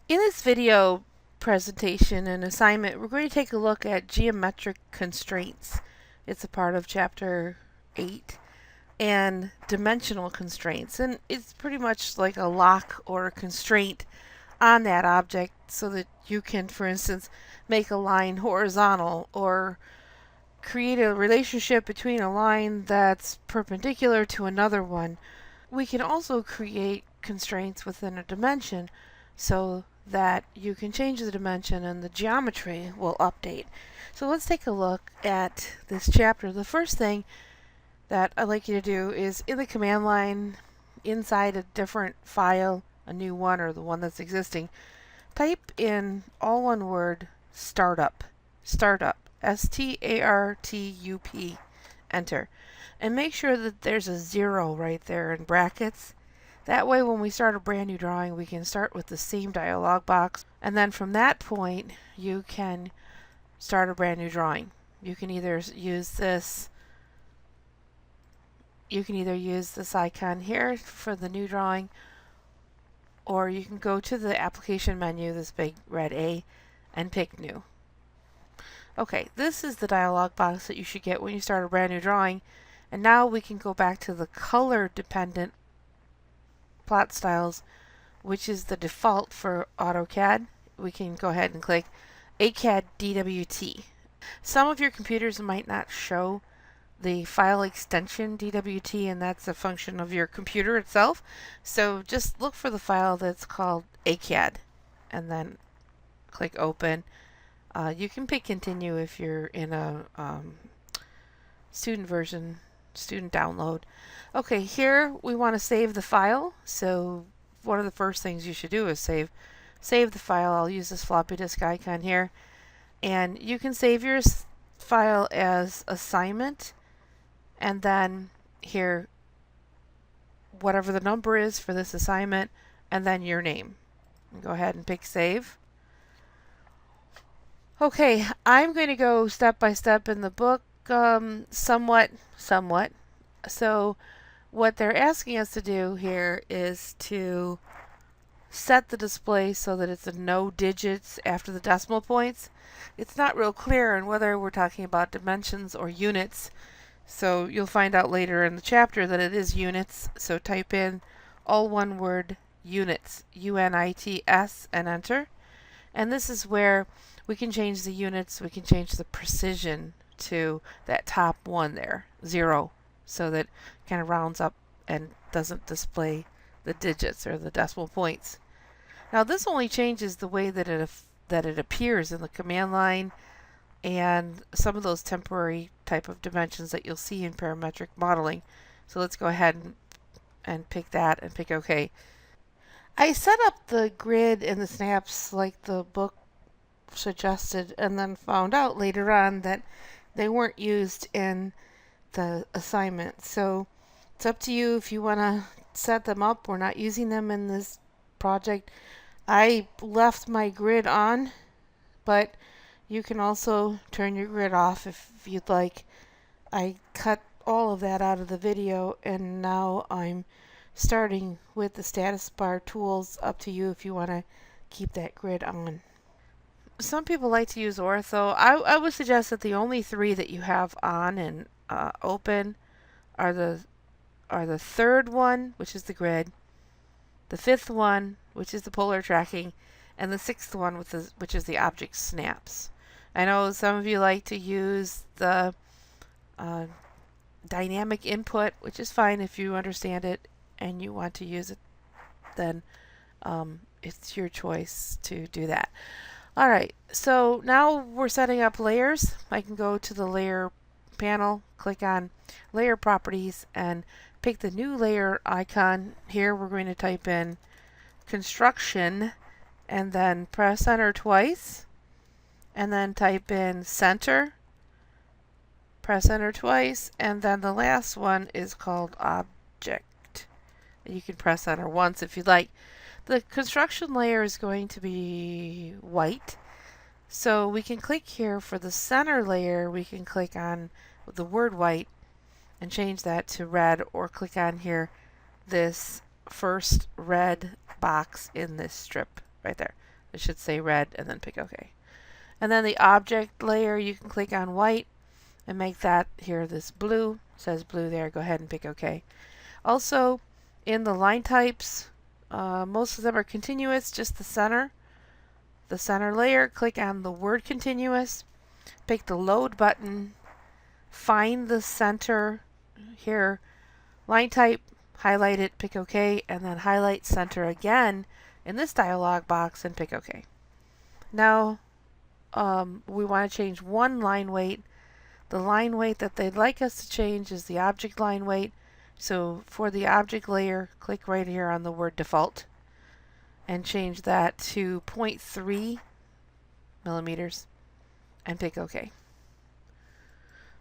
In this video presentation and assignment, we're going to take a look at geometric constraints. It's a part of chapter 8, and dimensional constraints. And it's pretty much like a lock or a constraint on that object so that you can, for instance, make a line horizontal or create a relationship between a line that's perpendicular to another one. We can also create constraints within a dimension so that you can change the dimension and the geometry will update. So let's take a look at this chapter. The first thing that I'd like you to do is in the command line, inside a different file, a new one or the one that's existing, type in all one word startup. Startup. STARTUP. Enter. And make sure that there's a 0 right there in brackets. That way when we start a brand new drawing, we can start with the same dialog box, and then from that point you can start a brand new drawing. You can either use this icon here for the new drawing, or you can go to the application menu, this big red A, and pick new. Okay, this is the dialog box that you should get when you start a brand new drawing, and now we can go back to the color dependent plot styles, which is the default for AutoCAD. We can go ahead and click AutoCAD DWT. Some of your computers might not show the file extension DWT, and that's a function of your computer itself. So just look for the file that's called AutoCAD and then click open. You can pick continue if you're in a student version, student download. Okay, here we want to save the file. So one of the first things you should do is save the file. I'll use this floppy disk icon here, and you can save your file as assignment, and then here whatever the number is for this assignment, and then your name. Go ahead and pick save. Okay, I'm going to go step by step in the book, somewhat. So what they're asking us to do here is to set the display so that it's no digits after the decimal points. It's not real clear on whether we're talking about dimensions or units, so you'll find out later in the chapter that it is units. So type in all one word units, UNITS, and enter. And this is where we can change the units, we can change the precision to that top one there, 0, so that it kind of rounds up and doesn't display the digits or the decimal points. Now this only changes the way that it appears in the command line and some of those temporary type of dimensions that you'll see in parametric modeling. So let's go ahead and pick that and pick OK. I set up the grid and the snaps like the book suggested, and then found out later on that they weren't used in the assignment. So it's up to you if you want to set them up. We're not using them in this project. I left my grid on, but you can also turn your grid off if you'd like. I cut all of that out of the video, and now I'm starting with the status bar tools. Up to you if you want to keep that grid on. Some people like to use ortho. I would suggest that the only 3 that you have on and open are the third one, which is the grid, the 5th one, which is the polar tracking, and the 6th one, which is the object snaps. I know some of you like to use the dynamic input, which is fine if you understand it and you want to use it. Then it's your choice to do that. Alright, so now we're setting up layers. I can go to the layer panel, click on layer properties, and pick the new layer icon. Here we're going to type in construction and then press enter twice, and then type in center, press enter twice, and then the last one is called object. You can press enter once if you'd like. The construction layer is going to be white, so we can click here for the center layer. We can click on the word white and change that to red, or click on here this first red box in this strip right there. it should say red, and then pick OK. And then the object layer, you can click on white and make that here this blue. It says blue there. Go ahead and pick OK. Also, in the line types, most of them are continuous, just the center. The center layer, click on the word continuous, pick the load button, find the center here, line type, highlight it, pick OK, and then highlight center again in this dialog box and pick OK. Now we want to change one line weight. The line weight that they'd like us to change is the object line weight. So for the object layer, click right here on the word default and change that to 0.3 millimeters and pick OK.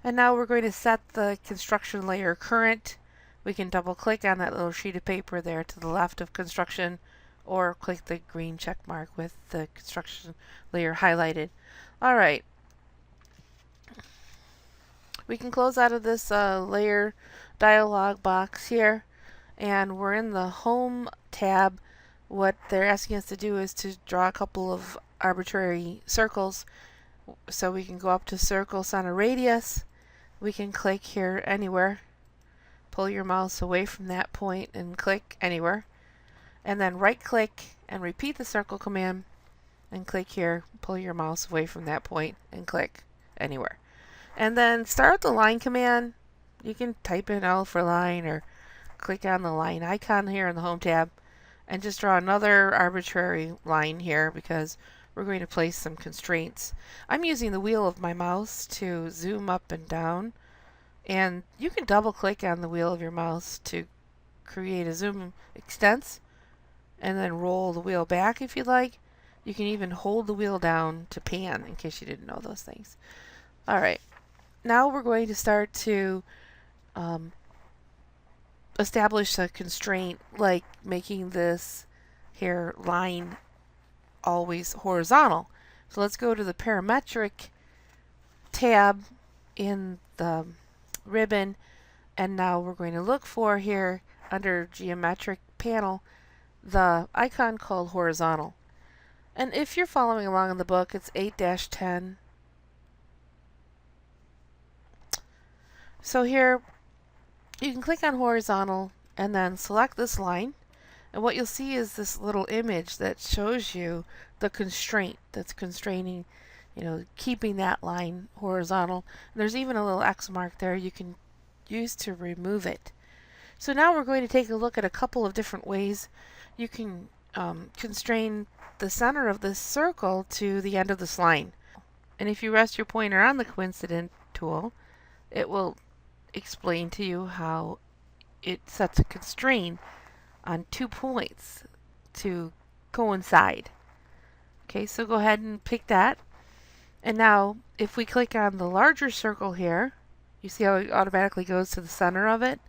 And now we're going to set the construction layer current. We can double click on that little sheet of paper there to the left of construction, or click the green check mark with the construction layer highlighted. All right. We can close out of this layer dialog box here, and we're in the Home tab. What they're asking us to do is to draw a couple of arbitrary circles. So we can go up to Circle Center Radius. We can click here anywhere. Pull your mouse away from that point and click anywhere. And then right click and repeat the circle command and click here. Pull your mouse away from that point and click anywhere. And then start the line command. You can type in L for line or click on the line icon here in the Home tab and just draw another arbitrary line here because we're going to place some constraints. I'm using the wheel of my mouse to zoom up and down, and you can double click on the wheel of your mouse to create a zoom extents and then roll the wheel back if you'd like. You can even hold the wheel down to pan in case you didn't know those things. Alright, now we're going to start to establish a constraint like making this here line always horizontal. So let's go to the Parametric tab in the ribbon, and now we're going to look for here under Geometric Panel the icon called Horizontal. And if you're following along in the book, it's 8-10. So here you can click on Horizontal and then select this line. And what you'll see is this little image that shows you the constraint that's constraining, keeping that line horizontal. And there's even a little X mark there you can use to remove it. So now we're going to take a look at a couple of different ways you can constrain the center of this circle to the end of this line. And if you rest your pointer on the coincident tool, it will explain to you how it sets a constraint on 2 points to coincide. Okay, so go ahead and pick that. And now if we click on the larger circle here, you see how it automatically goes to the center of it?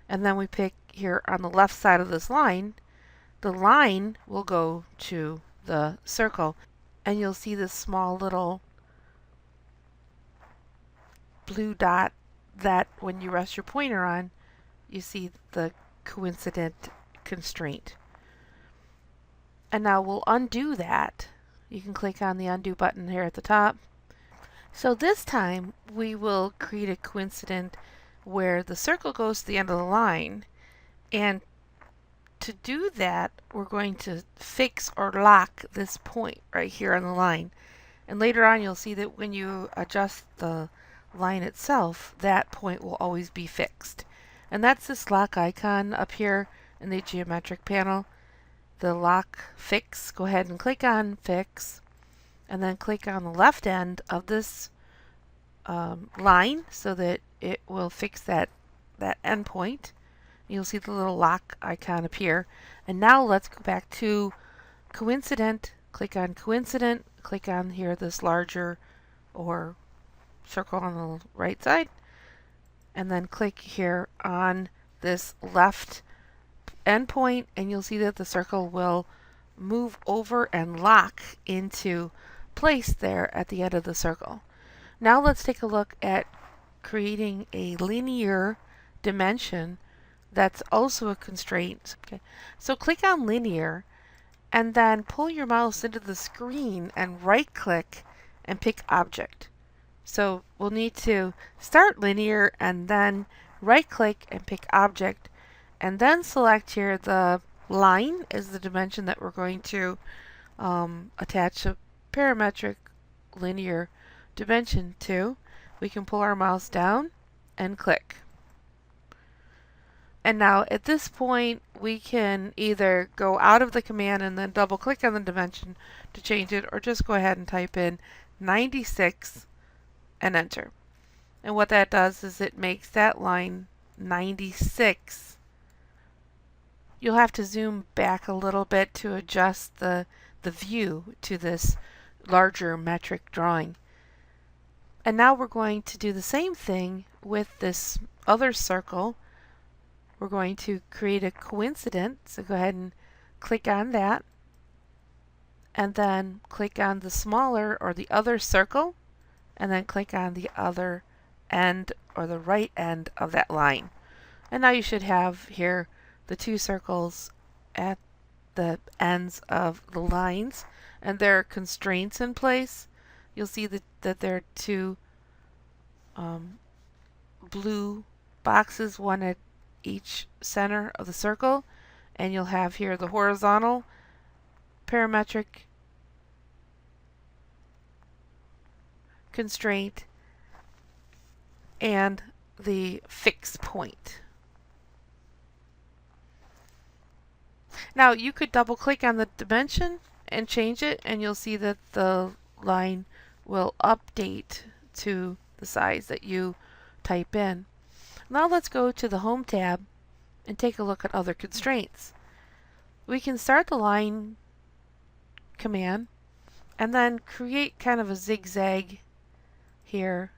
And then we pick here on the left side of this line, the line will go to the circle. And you'll see this small little blue dot that when you rest your pointer on, you see the coincident constraint. And now we'll undo that. You can click on the undo button here at the top. So this time we will create a coincident where the circle goes to the end of the line, and to do that we're going to fix or lock this point right here on the line. And later on you'll see that when you adjust the line itself, that point will always be fixed. And that's this lock icon up here in the geometric panel, the lock fix. Go ahead and click on fix and then click on the left end of this line so that it will fix that endpoint. You'll see the little lock icon appear. And now let's go back to coincident. Click on coincident, click on here this larger or circle on the right side, and then click here on this left endpoint, and you'll see that the circle will move over and lock into place there at the end of the circle. Now let's take a look at creating a linear dimension that's also a constraint. Okay. So click on linear and then pull your mouse into the screen and right click and pick Object. So we'll need to start linear and then right click and pick Object, and then select here the line is the dimension that we're going to attach a parametric linear dimension to. We can pull our mouse down and click. And now at this point we can either go out of the command and then double click on the dimension to change it, or just go ahead and type in 96 and enter. And what that does is it makes that line 96. You'll have to zoom back a little bit to adjust the view to this larger metric drawing. And now we're going to do the same thing with this other circle. We're going to create a coincident, so go ahead and click on that, and then click on the smaller or the other circle, and then click on the other end or the right end of that line. And now you should have here the two circles at the ends of the lines, and there are constraints in place. You'll see that there are two blue boxes, one at each center of the circle, and you'll have here the horizontal parametric constraint and the fixed point. Now you could double click on the dimension and change it, and you'll see that the line will update to the size that you type in. Now let's go to the Home tab and take a look at other constraints. We can start the line command and then create kind of a zigzag here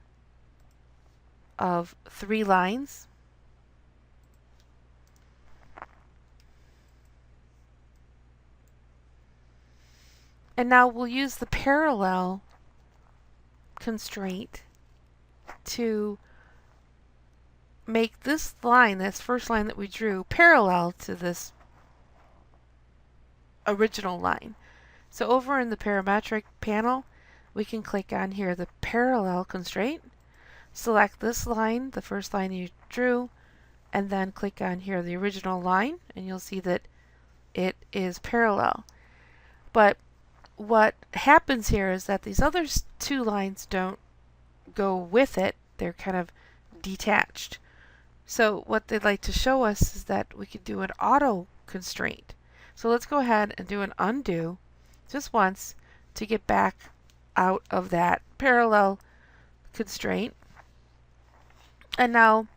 of 3 lines. And now we'll use the parallel constraint to make this line, this first line that we drew, parallel to this original line. So over in the parametric panel, we can click on here the parallel constraint, select this line, the first line you drew, and then click on here the original line, and you'll see that it is parallel. But what happens here is that these other 2 lines don't go with it. They're kind of detached. So what they'd like to show us is that we could do an auto constraint. So let's go ahead and do an undo just once to get back out of that parallel constraint. And now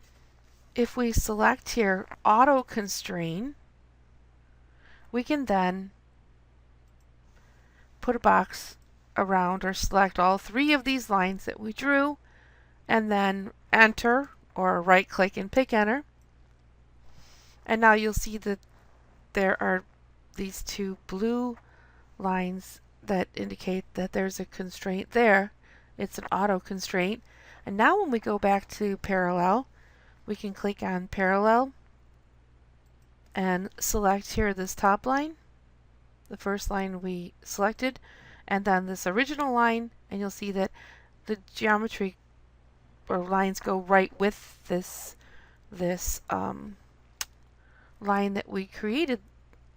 if we select here auto constraint, we can then put a box around or select all 3 of these lines that we drew, and then enter or right click and pick enter. And now you'll see that there are these 2 blue lines that indicate that there's a constraint there. It's an auto constraint. And now when we go back to parallel, we can click on parallel and select here this top line, the first line we selected, and then this original line, and you'll see that the geometry or lines go right with this line that we created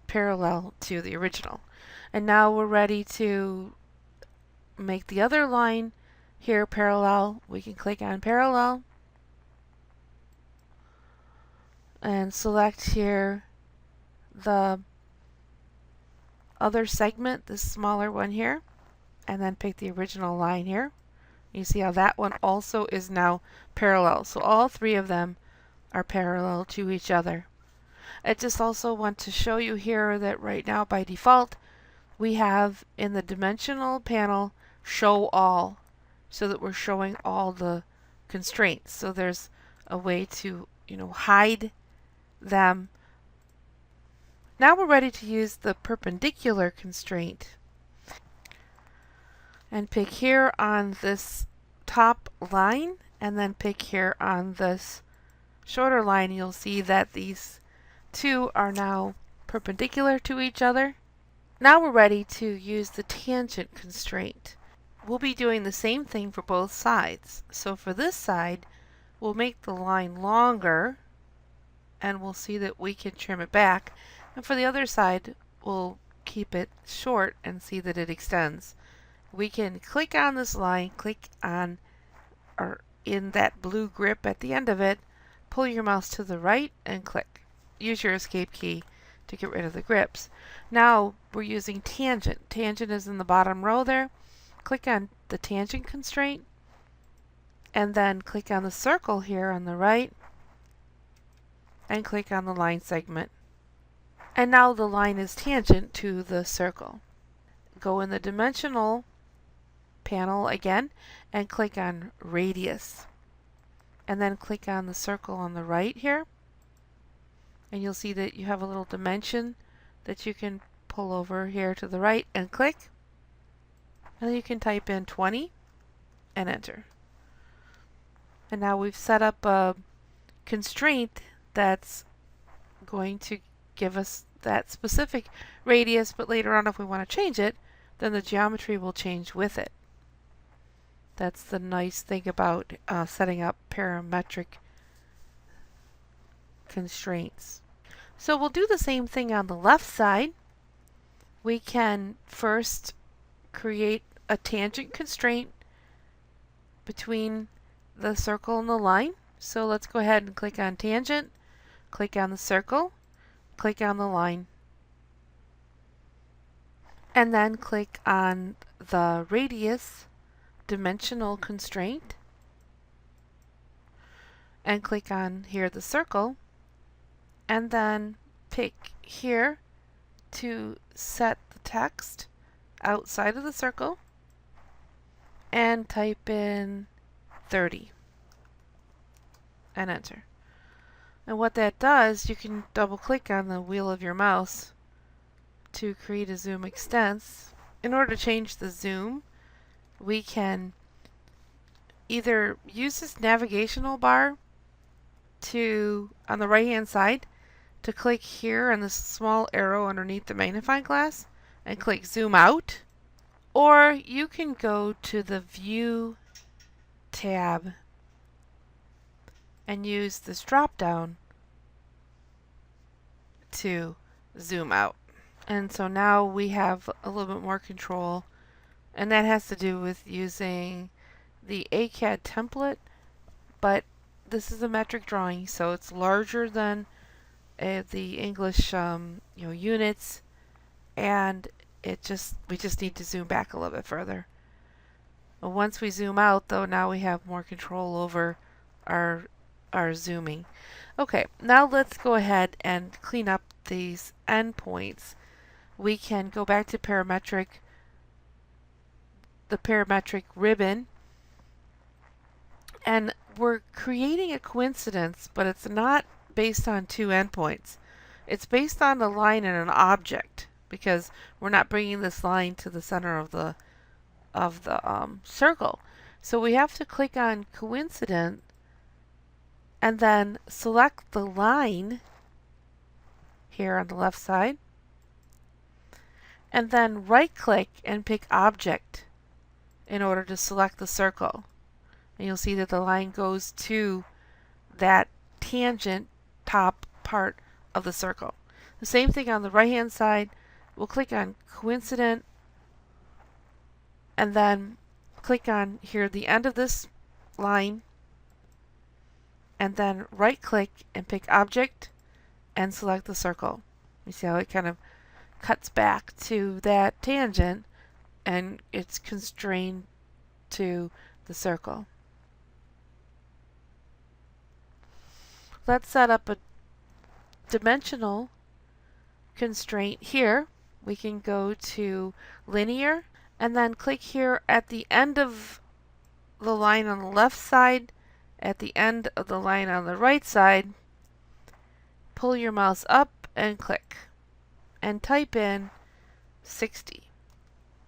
parallel to the original. And now we're ready to make the other line here parallel. We can click on parallel and select here the other segment, this smaller one here, and then pick the original line here. You see how that one also is now parallel. So all 3 of them are parallel to each other. I just also want to show you here that right now by default we have in the dimensional panel show all, so that we're showing all the constraints. So there's a way to hide them. Now we're ready to use the perpendicular constraint. And pick here on this top line, and then pick here on this shorter line. You'll see that these 2 are now perpendicular to each other. Now we're ready to use the tangent constraint. We'll be doing the same thing for both sides. So for this side, we'll make the line longer, and we'll see that we can trim it back. And for the other side, we'll keep it short and see that it extends. We can click on this line, click on or in that blue grip at the end of it, pull your mouse to the right and click. Use your escape key to get rid of the grips. Now we're using tangent. Tangent is in the bottom row there. Click on the tangent constraint and then click on the circle here on the right and click on the line segment. And now the line is tangent to the circle. Go in the dimensional panel again and click on radius. And then click on the circle on the right here. And you'll see that you have a little dimension that you can pull over here to the right and click. And then you can type in 20 and enter. And now we've set up a constraint that's going to give us that specific radius, but later on if we want to change it, then the geometry will change with it. That's the nice thing about setting up parametric constraints. So we'll do the same thing on the left side. We can first create a tangent constraint between the circle and the line. So let's go ahead and click on tangent, click on the circle, click on the line, and then click on the radius dimensional constraint and click on here the circle, and then pick here to set the text outside of the circle and type in 30 and enter. And what that does, you can double click on the wheel of your mouse to create a zoom extents. In order to change the zoom, we can either use this navigational bar to, on the right hand side, to click here on this small arrow underneath the magnifying glass and click zoom out, or you can go to the view tab and use this drop down to zoom out. And so now we have a little bit more control, and that has to do with using the AutoCAD template, but this is a metric drawing, so it's larger than the English units, and we just need to zoom back a little bit further. But once we zoom out, though, now we have more control over our zooming. Okay, now let's go ahead and clean up these endpoints. We can go back to parametric, the parametric ribbon, and we're creating a coincidence, but it's not based on two endpoints. It's based on a line and an object, because we're not bringing this line to the center of the circle. So we have to click on coincident and then select the line here on the left side, and then right click and pick object in order to select the circle. And you'll see that the line goes to that tangent top part of the circle. The same thing on the right hand side. We'll click on coincident and then click on here the end of this line, and then right click and pick object and select the circle. You see how it kind of cuts back to that tangent and it's constrained to the circle. Let's set up a dimensional constraint here. We can go to linear and then click here at the end of the line on the left side, at the end of the line on the right side, pull your mouse up and click and type in 60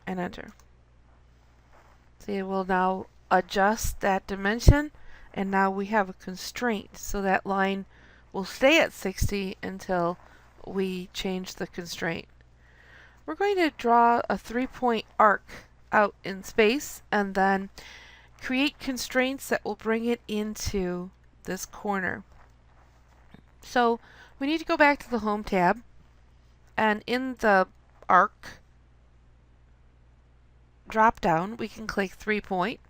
and enter. So it will now adjust that dimension, and now we have a constraint, so that line will stay at 60 until we change the constraint. we're going to draw a 3-point arc out in space and then create constraints that will bring it into this corner. So we need to go back to the Home tab, and in the arc drop down we can click 3-point,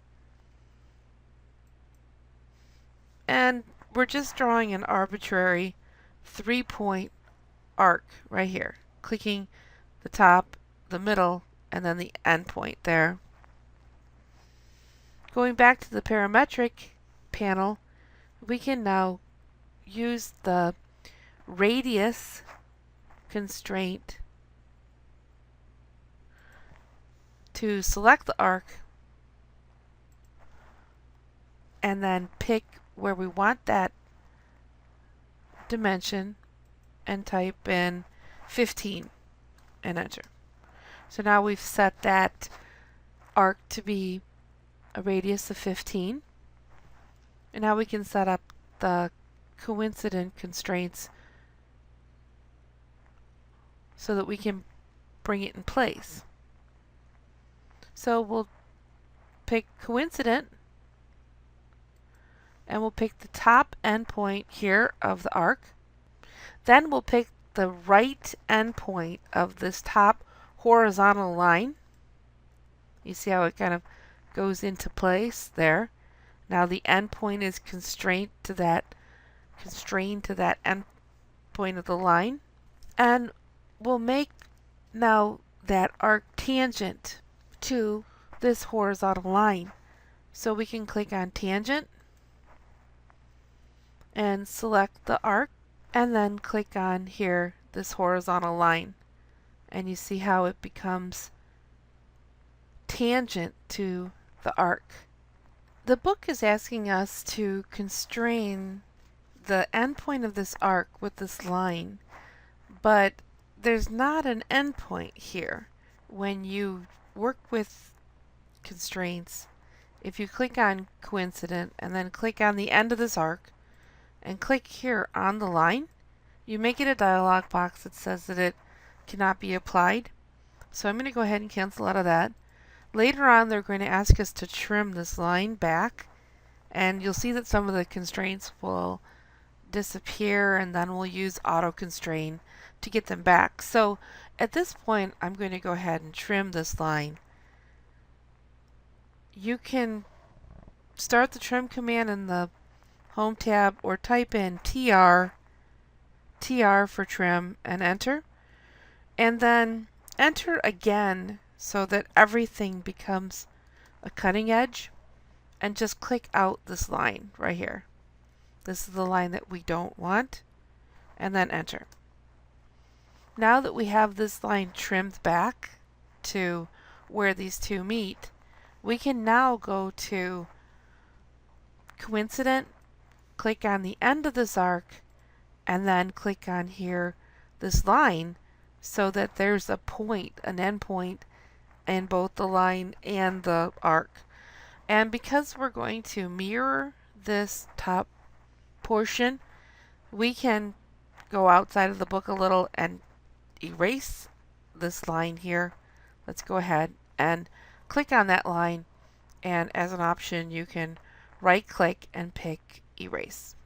and we're just drawing an arbitrary 3-point arc right here, clicking the top, the middle, and then the end point there. Going back to the Parametric panel, we can now use the radius constraint to select the arc and then pick where we want that dimension and type in 15 and enter. So now we've set that arc to be a radius of 15. And now we can set up the coincident constraints so that we can bring it in place. So we'll pick coincident, and we'll pick the top endpoint here of the arc. Then we'll pick the right endpoint of this top horizontal line. You see how it kind of goes into place there. Now the endpoint is constrained to that endpoint of the line. And we'll make now that arc tangent to this horizontal line. So we can click on tangent and select the arc, and then click on here this horizontal line, and you see how it becomes tangent to the arc. The book is asking us to constrain the endpoint of this arc with this line, but there's not an endpoint here. When you work with constraints, if you click on coincident and then click on the end of this arc and click here on the line, you may get a dialog box that says that it cannot be applied. So I'm going to go ahead and cancel out of that. Later on, they're going to ask us to trim this line back, and you'll see that some of the constraints will disappear, and then we'll use auto constrain to get them back. So at this point, I'm going to go ahead and trim this line. You can start the trim command in the Home tab or type in TR for trim and enter, and then enter again so that everything becomes a cutting edge, and just click out this line right here. This is the line that we don't want, and then enter. Now that we have this line trimmed back to where these two meet, we can now go to coincident, click on the end of this arc, and then click on here this line so that there's a point, an endpoint, in both the line and the arc. And because we're going to mirror this top portion, we can go outside of the book a little and erase this line here. Let's go ahead and click on that line, and as an option you can right click and pick erase.